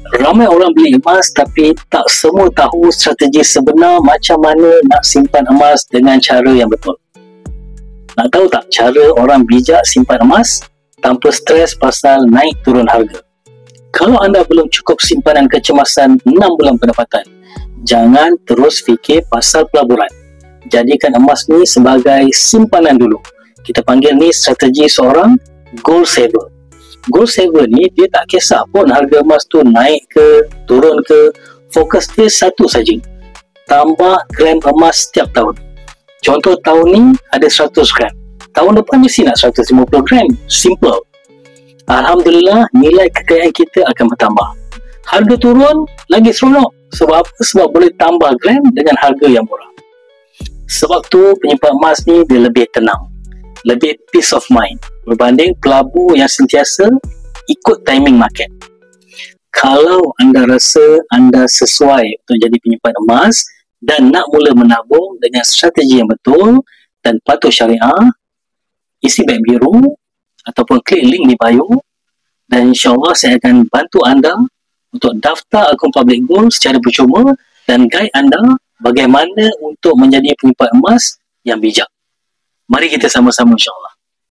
Ramai orang beli emas tapi tak semua tahu strategi sebenar macam mana nak simpan emas dengan cara yang betul. Nak tahu tak cara orang bijak simpan emas tanpa stres pasal naik turun harga? Kalau anda belum cukup simpanan kecemasan 6 bulan pendapatan, jangan terus fikir pasal pelaburan. Jadikan emas ni sebagai simpanan dulu. Kita panggil ni strategi seorang gold saver. Gold saver ni dia tak kisah pun harga emas tu naik ke, turun ke, fokus dia satu saja, tambah gram emas setiap tahun. Contoh tahun ni ada 100 gram, tahun depan mesti nak 150 gram. Simple. Alhamdulillah, nilai kekayaan kita akan bertambah. Harga turun, lagi seronok. Sebab apa? Sebab boleh tambah gram dengan harga yang murah. Sebab tu penyimpan emas ni dia lebih tenang, lebih peace of mind berbanding pelabur yang sentiasa ikut timing market. Kalau anda rasa anda sesuai untuk jadi penyimpan emas dan nak mula menabung dengan strategi yang betul dan patuh syariah, isi beg biru ataupun klik link di bio dan insyaAllah saya akan bantu anda untuk daftar akaun Public Gold secara percuma dan guide anda bagaimana untuk menjadi penyimpan emas yang bijak. Mari kita sama-sama insyaAllah.